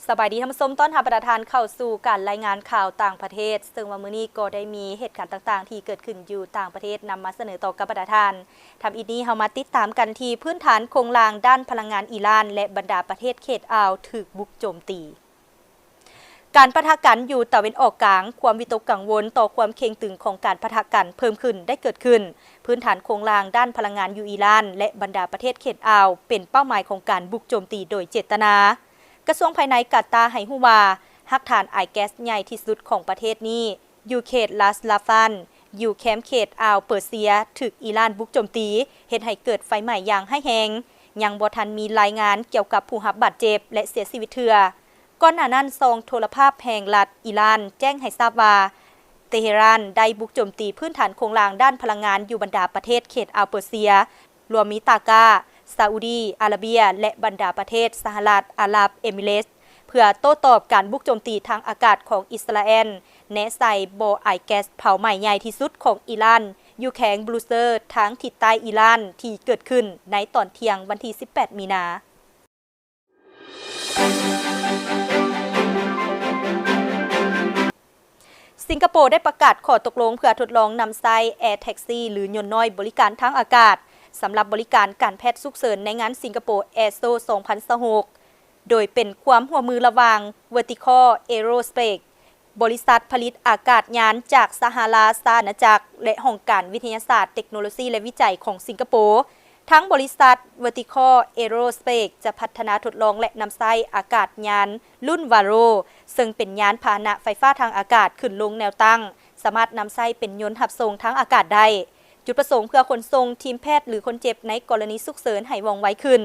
สบายดีท่านผู้ชมต้อนรับประธานเข้าสู่การรายงานข่าวต่างประเทศซึ่งวันมื้อนี้ก็ได้มีเหตุการณ์ต่างๆที่เกิดขึ้นอยู่ต่างประเทศนำมาเสนอต่อกับประธานทำอีกนี้เฮามาติดตามกันที่พื้นฐานโครงสร้างด้านพลังงานอิหร่านและบรรดาประเทศเขตอ่าวถูกบุกโจมตีการปะทะกันอยู่ตะวันออกกลางความวิตกกังวลต่อความเค็งตึงของการปะทะกันเพิ่มขึ้นได้เกิดขึ้นพื้นฐานโครงสร้างด้านพลังงานอยู่อิหร่านและบรรดาประเทศเขตอ่าวเป็นเป้าหมายของการบุกโจมตีโดยเจตนากระทรวงภายในกาตาร์ให้ฮู้ว่าฮักฐานไอแก๊สใหญ่ที่สุดของประเทศนี้อยู่เขตลาสลาฟันอยู่แคมป์เขตอ่าวเปอร์เซียถูกอิหร่านบุกโจมตีเฮ็ดให้เกิดไฟไหม้อย่างร้ายแรงยังบ่ทันมีรายงานเกี่ยวกับผู้รับบาดเจ็บและเสียชีวิตเทื่อก่อนหน้านั้นซองโทรภาพแห่งรัฐอิหร่านแจ้งให้ทราบว่าเตหะรานได้บุกโจมตีพื้นฐานโครงสร้างด้านพลังงานอยู่บรรดาประเทศเขตอ่าวเปอร์เซียรวมมีตากาซาอุดีอาระเบียและบรรดาประเทศสหรัฐอาหรับเอมิเรตส์เพื่อโต้ตอบการบุกโจมตีทางอากาศของอิสราเอลแนะใส่บ่อไอแก๊สเผาไหม้ใหญ่ที่สุดของอิหร่านอยู่แขวงบรูเซอร์ทางทิศใต้อิหร่านที่เกิดขึ้นในตอนเที่ยงวันที่ 18 มีนาสิงคโปร์ได้ประกาศขอตกลงเพื่อทดลองนำใช้แอร์แท็กซี่หรือยนต์น้อยบริการทางอากาศสำหรับบริการการแพทย์ฉุกเฉินในงานสิงคโปร์แอร์โซ 2026 โดยเป็นความร่วมมือระหว่าง Vertical Aerospace บริษัทผลิตอากาศยานจากสหราชอาณาจักรและห้องการวิทยาศาสตร์เทคโนโลยีและวิจัยของสิงคโปร์ทั้งบริษัท Vertical Aerospace จะพัฒนาทดลองและนำใช้อากาศยานรุ่น Varo ซึ่งเป็นยานพาหนะไฟฟ้าทางอากาศขึ้นลงแนวตั้งสามารถนำใช้เป็นยนต์หับส่งทางอากาศได้จุดประสงค์เพื่อขนส่งทีมแพทย์หรือคนเจ็บในกรณีฉุกเฉินให้ว่องไวขึ้น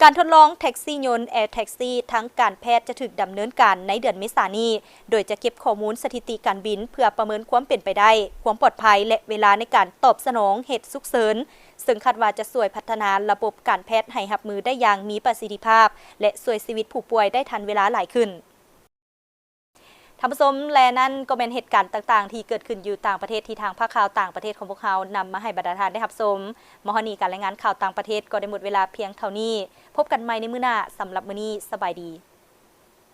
การทดลองแท็กซี่ยนต์แอร์แท็กซี่ทั้งการแพทย์จะถูกดำเนินการในเดือนเมษายนนี้โดยจะเก็บข้อมูลสถิติการบินเพื่อประเมินความเป็นไปได้ความปลอดภัยและเวลาในการตอบสนองเหตุฉุกเฉินซึ่งคาดว่าจะช่วยพัฒนาระบบการแพทย์ให้รับมือได้อย่างมีประสิทธิภาพและช่วยชีวิตผู้ป่วยได้ทันเวลาหลายขึ้นท่านผู้ชมและนั่นก็เป็นเหตุการณ์ต่างๆที่เกิดขึ้นอยู่ต่างประเทศที่ทางภาคข่าวต่างประเทศของพวกเขานำมาให้บรรดาท่านได้รับชมมหนีการรายงานข่าวต่างประเทศก็ได้หมดเวลาเพียงเท่านี้พบกันใหม่ในมื้อหน้าสำหรับมื้อนี้สบายดี